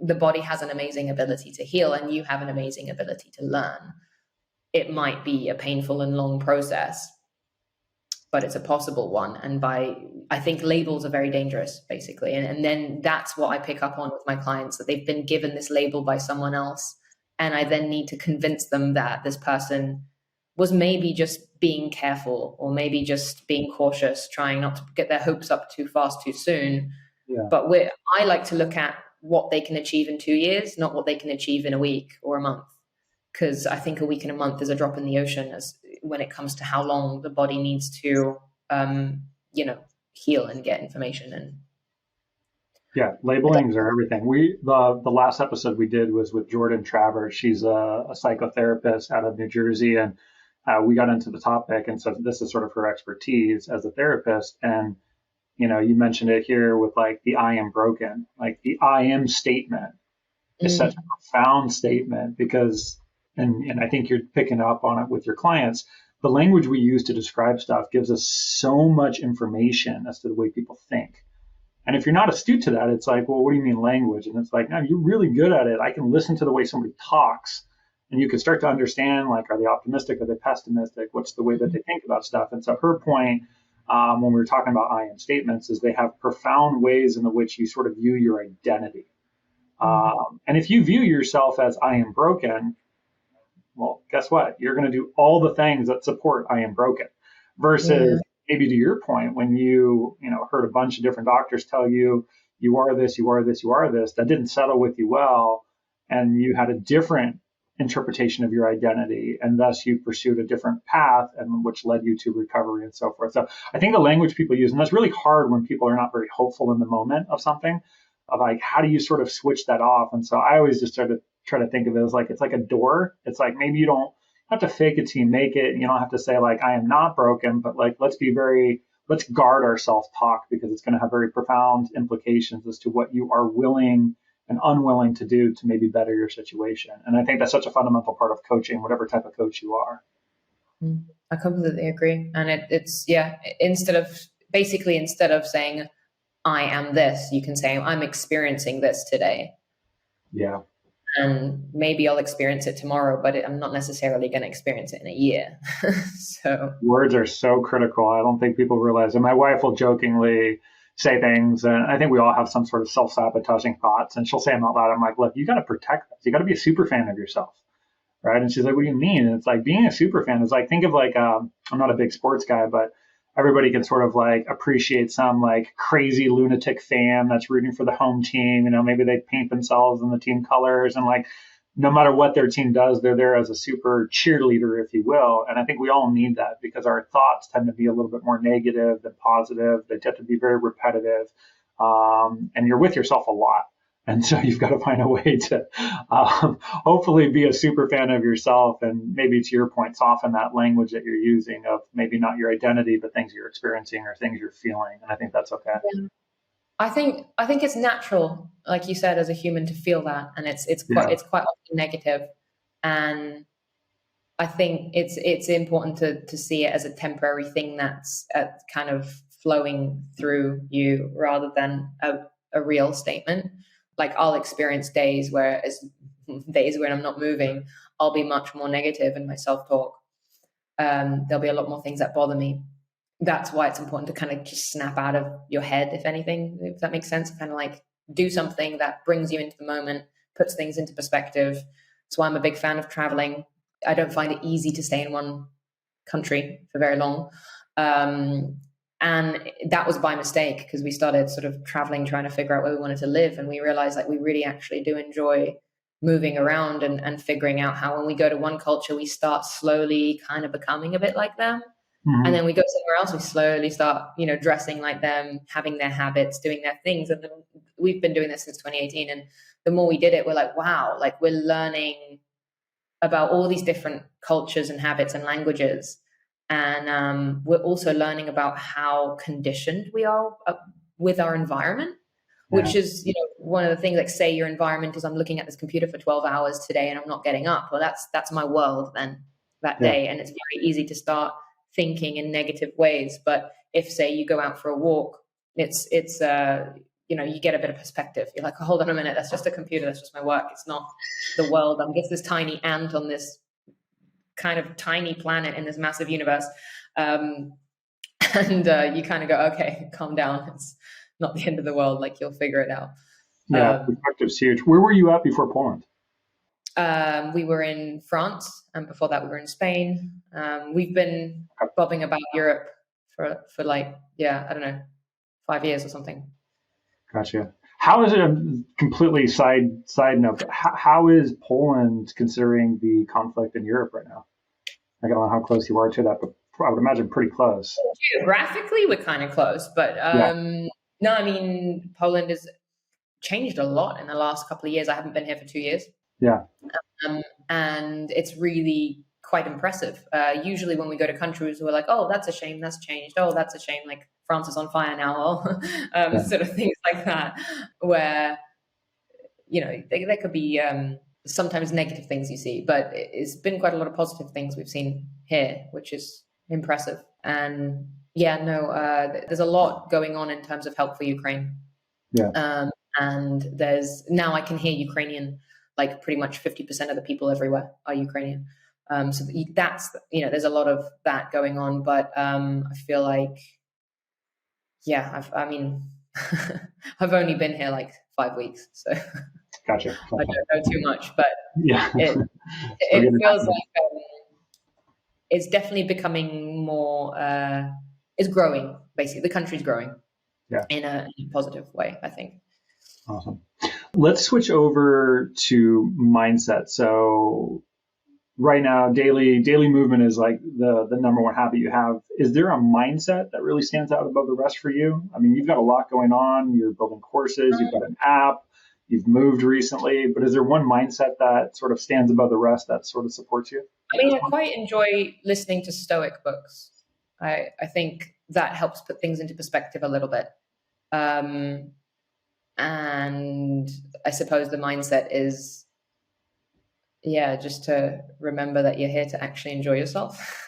The body has an amazing ability to heal, and you have an amazing ability to learn. It might be a painful and long process, but it's a possible one. And I think labels are very dangerous, basically. And then that's what I pick up on with my clients, that they've been given this label by someone else. And I then need to convince them that this person was maybe just being careful, or maybe just being cautious, trying not to get their hopes up too fast, too soon.
yeah.
But I like to look at what they can achieve in 2 years, not what they can achieve in a week or a month. Because I think a week and a month is a drop in the ocean when it comes to how long the body needs to, heal and get information. And
Yeah, labelings are everything. The last episode we did was with Jordan Travers. She's a psychotherapist out of New Jersey, and we got into the topic. And so this is sort of her expertise as a therapist. And you mentioned it here with like the "I am broken," like the "I am" statement is such a profound statement, because, and I think you're picking up on it with your clients. The language we use to describe stuff gives us so much information as to the way people think. And if you're not astute to that, it's like, well, what do you mean language? And it's like, no, you're really good at it. I can listen to the way somebody talks, and you can start to understand, like, are they optimistic? Are they pessimistic? What's the way that they think about stuff? And so her point, when we were talking about I am statements, is they have profound ways in which you sort of view your identity. And if you view yourself as I am broken, well, guess what? You're going to do all the things that support I am broken, versus maybe to your point, when you heard a bunch of different doctors tell you you are this, you are this, you are this, that didn't settle with you well, and you had a different interpretation of your identity, and thus you pursued a different path, and which led you to recovery and so forth. So I think the language people use, and that's really hard when people are not very hopeful in the moment of something, of like, how do you sort of switch that off? And so I always just try to think of it as like, it's like a door. It's like, maybe you don't have to fake it till you make it, and you don't have to say like, I am not broken, but like, let's guard our self-talk, because it's going to have very profound implications as to what you are willing and unwilling to do to maybe better your situation. And I think that's such a fundamental part of coaching, whatever type of coach you are.
I completely agree. And it's instead of saying, I am this, you can say, I'm experiencing this today.
Yeah.
And maybe I'll experience it tomorrow, but I'm not necessarily going to experience it in a year. So
words are so critical. I don't think people realize. And my wife will jokingly say things, and I think we all have some sort of self-sabotaging thoughts, and she'll say them out loud. I'm like, look, you got to protect this. You got to be a super fan of yourself, right? And she's like, what do you mean? And it's like, being a super fan is like, think of like, I'm not a big sports guy, but everybody can sort of like appreciate some like crazy lunatic fan that's rooting for the home team. You know, maybe they paint themselves in the team colors, and like, no matter what their team does, they're there as a super cheerleader, if you will. And I think we all need that, because our thoughts tend to be a little bit more negative than positive. They tend to be very repetitive. And you're with yourself a lot. And so you've got to find a way to hopefully be a super fan of yourself, and maybe, to your point, soften that language that you're using of maybe not your identity, but things you're experiencing or things you're feeling. And I think that's okay.
Yeah. I think it's natural, like you said, as a human to feel that, and it's quite often negative. And I think it's important to see it as a temporary thing that's kind of flowing through you, rather than a real statement. Like, I'll experience days when I'm not moving, I'll be much more negative in my self-talk. There'll be a lot more things that bother me. That's why it's important to kind of just snap out of your head, if anything, if that makes sense. Kind of like do something that brings you into the moment, puts things into perspective. That's why I'm a big fan of traveling. I don't find it easy to stay in one country for very long. And that was by mistake, because we started sort of traveling, trying to figure out where we wanted to live. And we realized that we really actually do enjoy moving around and figuring out how, when we go to one culture, we start slowly kind of becoming a bit like them. Mm-hmm. And then we go somewhere else, we slowly start, dressing like them, having their habits, doing their things. And then we've been doing this since 2018. And the more we did it, we're like, wow, like we're learning about all these different cultures and habits and languages. And we're also learning about how conditioned we are with our environment, which is, one of the things, like, say your environment is, I'm looking at this computer for 12 hours today and I'm not getting up. Well, that's my world then that day. And it's very easy to start thinking in negative ways. But if, say, you go out for a walk, it's you get a bit of perspective. You're like, oh, hold on a minute, that's just a computer, that's just my work, it's not the world. I'm just this tiny ant on this kind of tiny planet in this massive universe. And you kind of go, okay, calm down, it's not the end of the world, like, you'll figure it out.
Perspective's huge. Where were you at before Poland?
We were in France, and before that we were in Spain. We've been bobbing about Europe for like, I don't know, 5 years or something.
Gotcha. How is it, a completely side note, how is Poland considering the conflict in Europe right now? I don't know how close you are to that, but I would imagine pretty close.
Geographically, we're kind of close, but no, I mean, Poland has changed a lot in the last couple of years. I haven't been here for 2 years.
Yeah.
And it's really quite impressive. Usually when we go to countries, we're like, oh, that's a shame, that's changed. Oh, that's a shame, like France is on fire now, sort of things like that, where, there could be sometimes negative things you see, but it's been quite a lot of positive things we've seen here, which is impressive. And there's a lot going on in terms of help for Ukraine.
Yeah.
And now I can hear Ukrainian, like pretty much 50% of the people everywhere are Ukrainian. So that's, there's a lot of that going on, but I feel like, I've only been here like 5 weeks, so
gotcha.
I don't know too much, but
it
feels like it's definitely becoming more, it's growing, basically. The country's growing in a positive way, I think.
Awesome. Let's switch over to mindset. So right now, daily movement is like the number one habit you have. Is there a mindset that really stands out above the rest for you? I mean, you've got a lot going on. You're building courses, you've got an app, you've moved recently, but is there one mindset that sort of stands above the rest that sort of supports you?
I mean, I quite enjoy listening to Stoic books. I think that helps put things into perspective a little bit. And I suppose the mindset is, just to remember that you're here to actually enjoy yourself.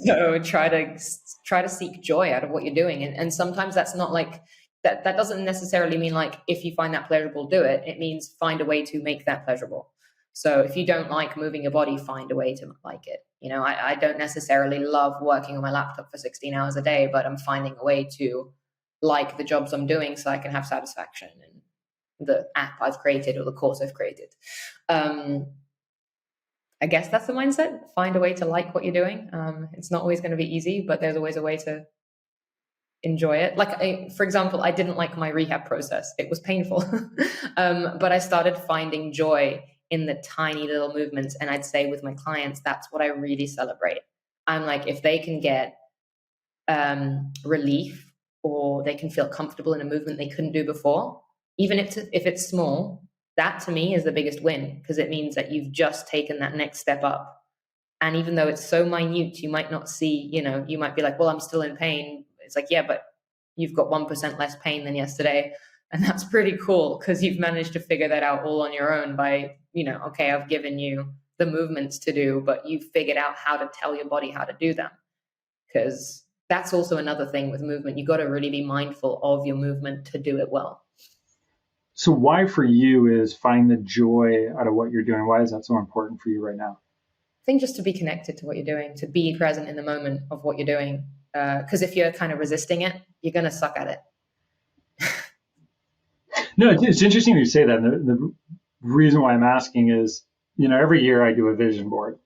So try to seek joy out of what you're doing. And sometimes that's not like that. That doesn't necessarily mean like, if you find that pleasurable, do it. It means find a way to make that pleasurable. So if you don't like moving your body, find a way to like it. I don't necessarily love working on my laptop for 16 hours a day, but I'm finding a way to like the jobs I'm doing so I can have satisfaction in the app I've created or the course I've created. I guess that's the mindset. Find a way to like what you're doing. It's not always going to be easy, but there's always a way to enjoy it. Like, for example, I didn't like my rehab process. It was painful. But I started finding joy in the tiny little movements. And I'd say with my clients, that's what I really celebrate. I'm like, if they can get relief, or they can feel comfortable in a movement they couldn't do before, even if it's small, that to me is the biggest win, because it means that you've just taken that next step up. And even though it's so minute, you might not see, you might be like, well, I'm still in pain. It's like, yeah, but you've got 1% less pain than yesterday. And that's pretty cool, because you've managed to figure that out all on your own by, okay, I've given you the movements to do, but you've figured out how to tell your body how to do them. Because that's also another thing with movement. You got to really be mindful of your movement to do it well.
So why for you is find the joy out of what you're doing? Why is that so important for you right now?
I think just to be connected to what you're doing, to be present in the moment of what you're doing. Because if you're kind of resisting it, you're going to suck at it.
No, it's interesting you say that. The reason why I'm asking is, every year I do a vision board.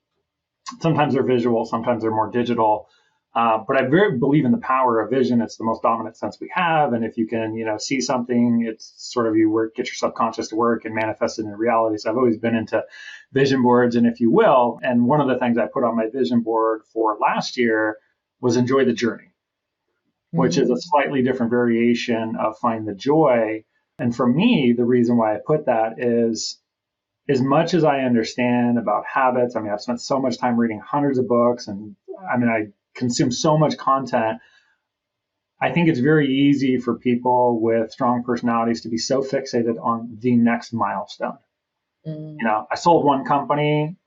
Sometimes they're visual, sometimes they're more digital. But I very believe in the power of vision. It's the most dominant sense we have. And if you can, see something, it's sort of get your subconscious to work and manifest it in reality. So I've always been into vision boards, and if you will. And one of the things I put on my vision board for last year was enjoy the journey, which is a slightly different variation of find the joy. And for me, the reason why I put that is, as much as I understand about habits, I mean, I've spent so much time reading hundreds of books, and I consume so much content. I think it's very easy for people with strong personalities to be so fixated on the next milestone. I sold one company.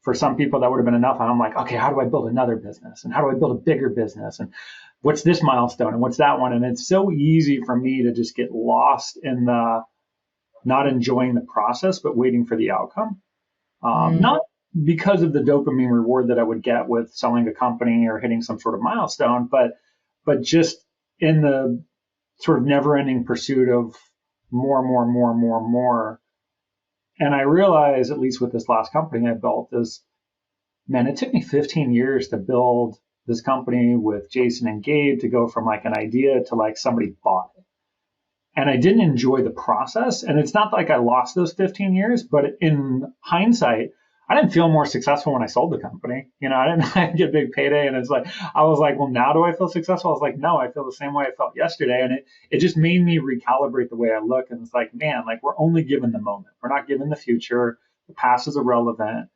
For some people, that would have been enough. And I'm like, okay, how do I build another business? And how do I build a bigger business? And what's this milestone? And what's that one? And it's so easy for me to just get lost in the not enjoying the process, but waiting for the outcome. Not because of the dopamine reward that I would get with selling a company or hitting some sort of milestone, but just in the sort of never-ending pursuit of more. And I realize, at least with this last company I built, is, man, it took me 15 years to build this company with Jason and Gabe, to go from like an idea to like somebody bought it. And I didn't enjoy the process. And it's not like I lost those 15 years, but in hindsight, I didn't feel more successful when I sold the company. I didn't get a big payday. And it's like, I was like, well, now do I feel successful? I was like, no, I feel the same way I felt yesterday. And it just made me recalibrate the way I look. And it's like, man, like, we're only given the moment. We're not given the future. The past is irrelevant.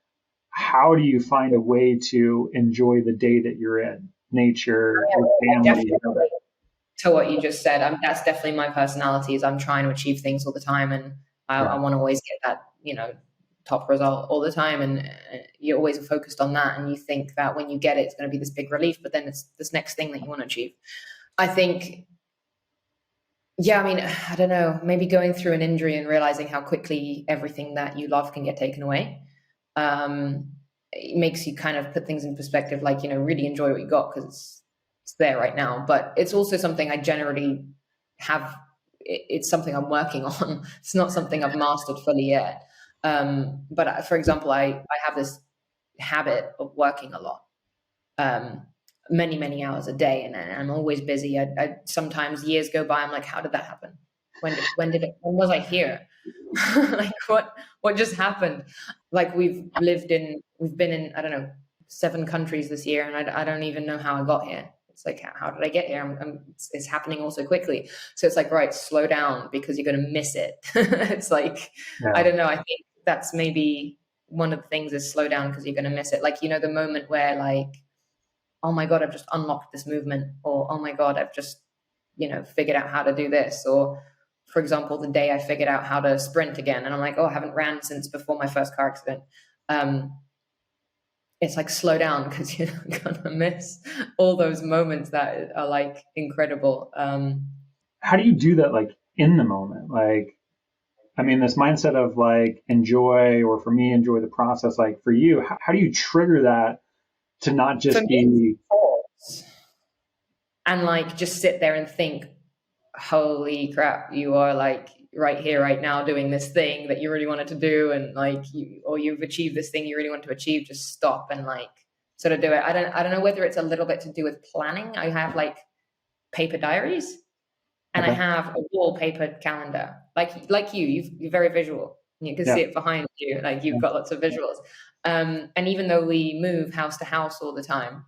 How do you find a way to enjoy the day that you're in? Nature, your family.
To what you just said, that's definitely my personality. Is I'm trying to achieve things all the time, and I want to always get that top result all the time, and you're always focused on that, and you think that when you get it, it's going to be this big relief, but then it's this next thing that you want to achieve. I think, I don't know, maybe going through an injury and realizing how quickly everything that you love can get taken away. It makes you kind of put things in perspective, like, really enjoy what you got, because it's there right now. But it's also something I generally have. It's something I'm working on. It's not something I've mastered fully yet. But for example, I have this habit of working a lot, many hours a day, and I'm always busy. I sometimes years go by, I'm like, how did that happen? when was I here? Like what just happened? Like we've been in, I don't know, 7 countries this year, and I don't even know how I got here. It's like, how did I get here? It's happening all so quickly. So it's like, right, slow down because you're going to miss it. It's like,
Yeah.
I don't know. I think that's maybe one of the things is slow down because you're going to miss it. Like, the moment where like, oh my God, I've just unlocked this movement, or, oh my God, I've just, figured out how to do this. Or for example, the day I figured out how to sprint again, and I'm like, oh, I haven't ran since before my first car accident. It's like, slow down because you're gonna miss all those moments that are like incredible.
How do you do that, like in the moment? Like, I mean, this mindset of like enjoy, or for me, enjoy the process. Like for you, how do you trigger that to not
For
just
me,
be
pause and like just sit there and think, holy crap, you are like right here, right now, doing this thing that you really wanted to do, and like you've achieved this thing you really want to achieve. Just stop and like sort of do it. I don't know whether it's a little bit to do with planning. I have like paper diaries, and I
okay?
have a wallpaper calendar. Like you're very visual. You can
Yeah,
see it behind you. Like you've got lots of visuals. And even though we move house to house all the time,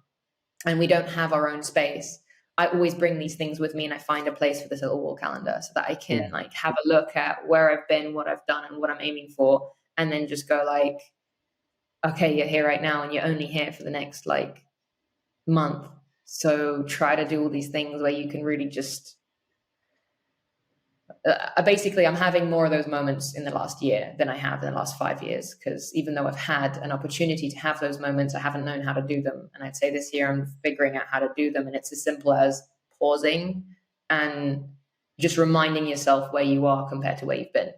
and we don't have our own space, I always bring these things with me, and I find a place for this little wall calendar so that I can
yeah.
like have a look at where I've been, what I've done, and what I'm aiming for, and then just go like, okay, you're here right now, and you're only here for the next like month. So try to do all these things where you can really just basically, I'm having more of those moments in the last year than I have in the last 5 years, because even though I've had an opportunity to have those moments, I haven't known how to do them. And I'd say this year I'm figuring out how to do them. And it's as simple as pausing and just reminding yourself where you are compared to where you've been.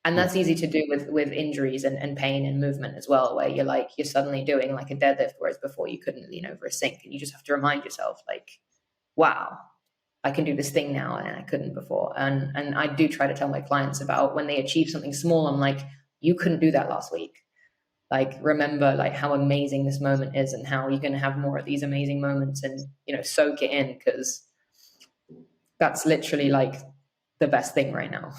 And that's easy to do with injuries and pain and movement as well, where you're suddenly doing like a deadlift, whereas before you couldn't lean over a sink, and you just have to remind yourself like, wow, I can do this thing now and I couldn't before. And I do try to tell my clients about when they achieve something small. I'm like, you couldn't do that last week. Like, remember like how amazing this moment is, and how you're going to have more of these amazing moments, and, soak it in, because that's literally like the best thing right now.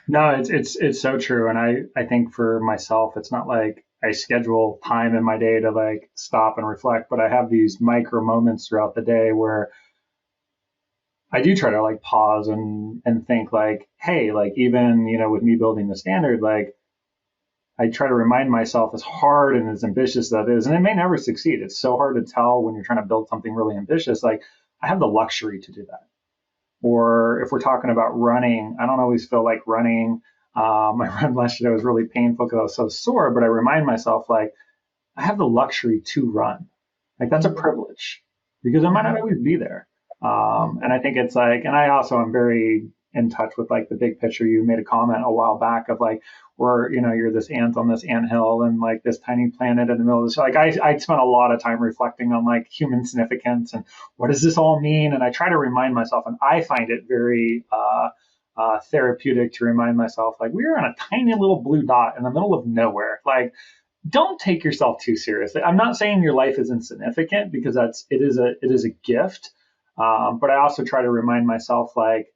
No, it's so true. And I think for myself, it's not like I schedule time in my day to like stop and reflect, but I have these micro moments throughout the day where I do try to like pause and think like, hey, like even, with me building the standard, like I try to remind myself, as hard and as ambitious that is, and it may never succeed. It's so hard to tell when you're trying to build something really ambitious. Like I have the luxury to do that. Or if we're talking about running, I don't always feel like running. My run last year was really painful because I was so sore, but I remind myself like I have the luxury to run. Like that's a privilege because I might not always be there. And I think it's like, and I also am very in touch with like the big picture. You made a comment a while back of like, where, you're this ant on this anthill and like this tiny planet in the middle of this. Like I spent a lot of time reflecting on like human significance and what does this all mean? And I try to remind myself, and I find it very, therapeutic to remind myself, like we're on a tiny little blue dot in the middle of nowhere. Like, don't take yourself too seriously. I'm not saying your life is insignificant, because it is a gift. But I also try to remind myself like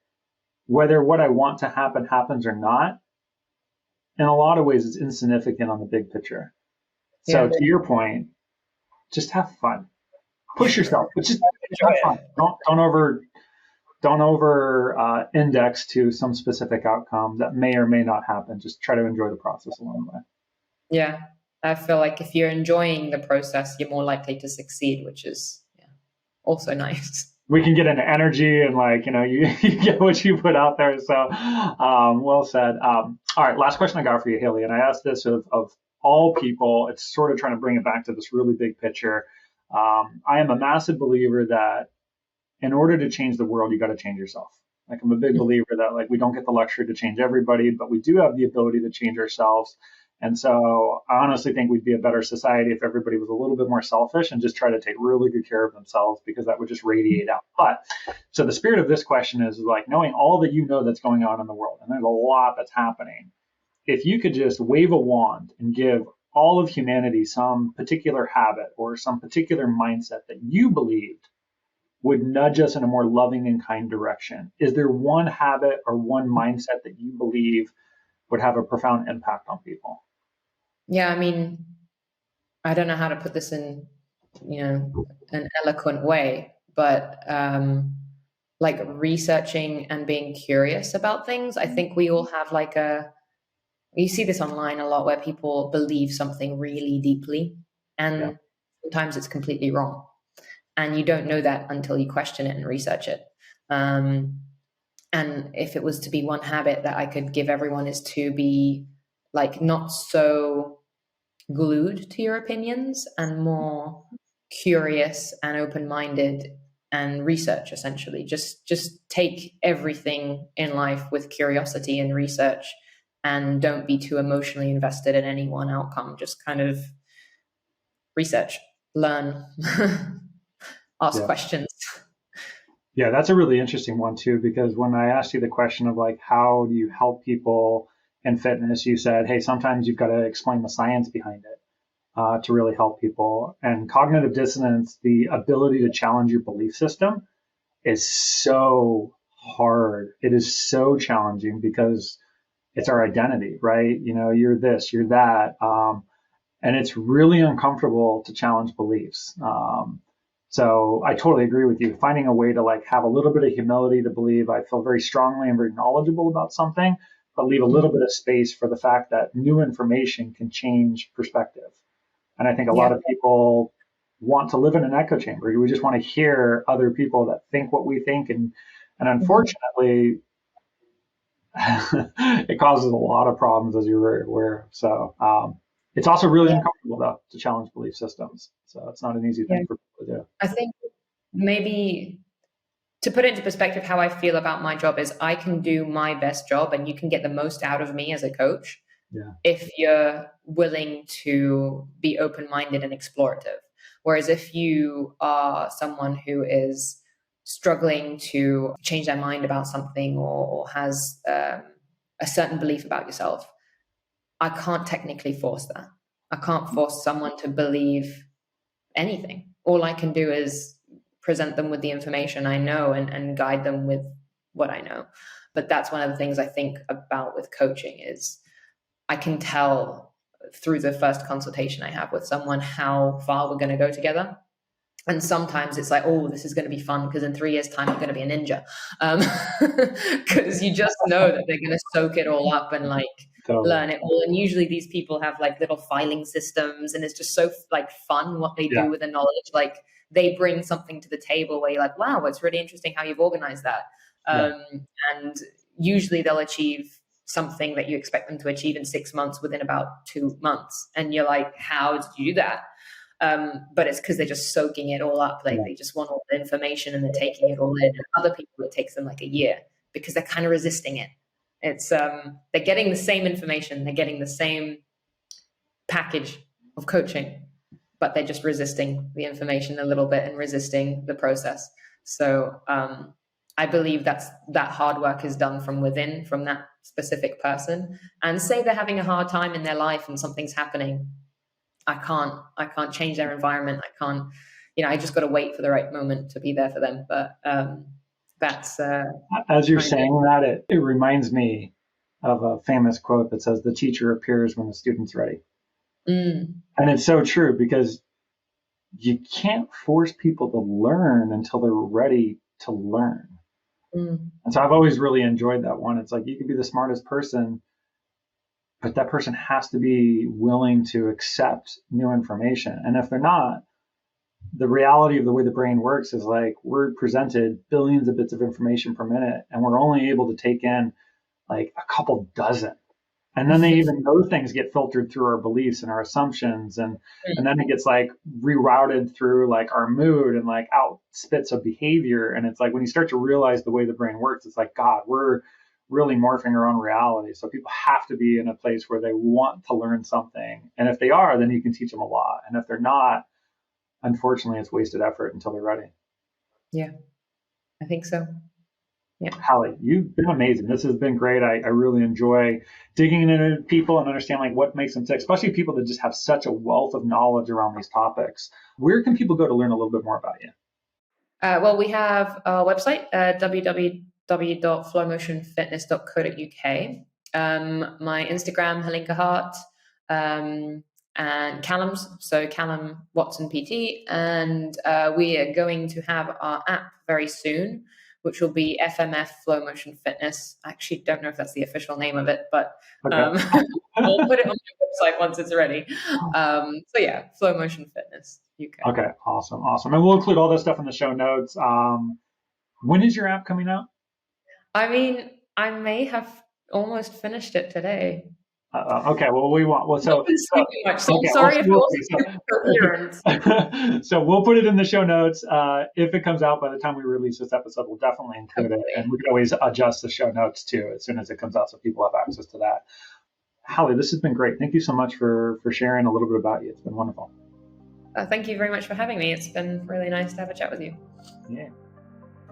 whether what I want to happen happens or not, in a lot of ways it's insignificant on the big picture. So
Yeah.
to your point, just have fun. Push yourself, but just
Enjoy
have fun.
it.
Don't over index to some specific outcome that may or may not happen. Just try to enjoy the process along the way.
Yeah. I feel like if you're enjoying the process, you're more likely to succeed, which is also nice.
We can get into energy and like, you get what you put out there. So well said. All right, last question I got for you, Haley. And I asked this of all people. It's sort of trying to bring it back to this really big picture. I am a massive believer that in order to change the world, you got to change yourself. Like I'm a big believer that like we don't get the luxury to change everybody, but we do have the ability to change ourselves. And so I honestly think we'd be a better society if everybody was a little bit more selfish and just try to take really good care of themselves, because that would just radiate out. But so the spirit of this question is like knowing all that that's going on in the world, and there's a lot that's happening. If you could just wave a wand and give all of humanity some particular habit or some particular mindset that you believed would nudge us in a more loving and kind direction? Is there one habit or one mindset that you believe would have a profound impact on people?
Yeah, I mean, I don't know how to put this in, an eloquent way, but like researching and being curious about things. I think we all have you see this online a lot where people believe something really deeply
Yeah.
and sometimes it's completely wrong. And you don't know that until you question it and research it. And if it was to be one habit that I could give everyone is to be like not so glued to your opinions and more curious and open-minded and research, essentially. Just take everything in life with curiosity and research, and don't be too emotionally invested in any one outcome. Just kind of research, learn, ask questions.
Yeah, that's a really interesting one too, because when I asked you the question of like, how do you help people in fitness, you said, hey, sometimes you've got to explain the science behind it to really help people. And cognitive dissonance, the ability to challenge your belief system, is so hard. It is so challenging because it's our identity, right? You know, you're this, you're that. And it's really uncomfortable to challenge beliefs. So I totally agree with you. Finding a way to like have a little bit of humility to believe I feel very strongly and very knowledgeable about something, but leave a little bit of space for the fact that new information can change perspective. And I think a lot of people want to live in an echo chamber. We just want to hear other people that think what we think. And unfortunately, it causes a lot of problems, as you're very aware. So it's also really uncomfortable, though, to challenge belief systems. So it's not an easy thing for people to do.
I think maybe to put it into perspective, how I feel about my job is I can do my best job and you can get the most out of me as a coach if you're willing to be open-minded and explorative. Whereas if you are someone who is struggling to change their mind about something or has a certain belief about yourself, I can't technically force that. I can't force someone to believe anything. All I can do is present them with the information I know and guide them with what I know. But that's one of the things I think about with coaching is I can tell through the first consultation I have with someone how far we're going to go together. And sometimes it's like, oh, this is going to be fun because in 3 years' time, I'm going to be a ninja. Because you just know that they're going to soak it all up and like learn it all. And usually these people have like little filing systems and it's just so like fun what they do with the knowledge. Like they bring something to the table where you're like, wow, it's really interesting how you've organized that. And usually they'll achieve something that you expect them to achieve in 6 months within about 2 months. And you're like, how did you do that? But it's because they're just soaking it all up. Like they just want all the information and they're taking it all in. And other people, it takes them like a year because they're kind of resisting it. It's they're getting the same information, they're getting the same package of coaching, but they're just resisting the information a little bit and resisting the process. So I believe that hard work is done from within, from that specific person. And say they're having a hard time in their life and something's happening. I can't change their environment. I can't, I just got to wait for the right moment to be there for them. But that's
as you're saying that, it reminds me of a famous quote that says, "The teacher appears when the student's ready." And it's so true because you can't force people to learn until they're ready to learn. And so I've always really enjoyed that one. It's like you could be the smartest person, but that person has to be willing to accept new information. And if they're not, the reality of the way the brain works is like we're presented billions of bits of information per minute, and we're only able to take in like a couple dozen. And then those things get filtered through our beliefs and our assumptions. And then it gets like rerouted through like our mood and like out spits of behavior. And it's like when you start to realize the way the brain works, it's like, God, we're really morphing our own reality. So people have to be in a place where they want to learn something. And if they are, then you can teach them a lot. And if they're not, unfortunately, it's wasted effort until they're ready.
Yeah, I think so. Yeah.
Hali, you've been amazing. This has been great. I really enjoy digging into people and understand like what makes them tick, especially people that just have such a wealth of knowledge around these topics. Where can people go to learn a little bit more about you?
Well, we have our website, www.flowmotionfitness.co.uk. My Instagram, Hali Hart, and Callum's, so Callum Watson PT. And we are going to have our app very soon, which will be FMF Flow Motion Fitness. I actually don't know if that's the official name of it, but we'll put it on the website once it's ready. So yeah, Flow Motion Fitness UK.
Okay, awesome. And we'll include all this stuff in the show notes. When is your app coming out?
I mean, I may have almost finished it today.
Okay, well, so
I'm sorry if it wasn't.
So we'll put it in the show notes. If it comes out by the time we release this episode, we'll definitely include it, and we can always adjust the show notes too as soon as it comes out, so people have access to that. Hali, this has been great. Thank you so much for sharing a little bit about you. It's been wonderful.
Thank you very much for having me. It's been really nice to have a chat with you.
Yeah.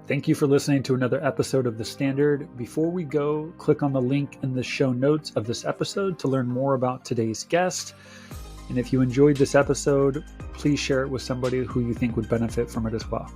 Thank you for listening to another episode of The Standard. Before we go, click on the link in the show notes of this episode to learn more about today's guest. And if you enjoyed this episode, please share it with somebody who you think would benefit from it as well.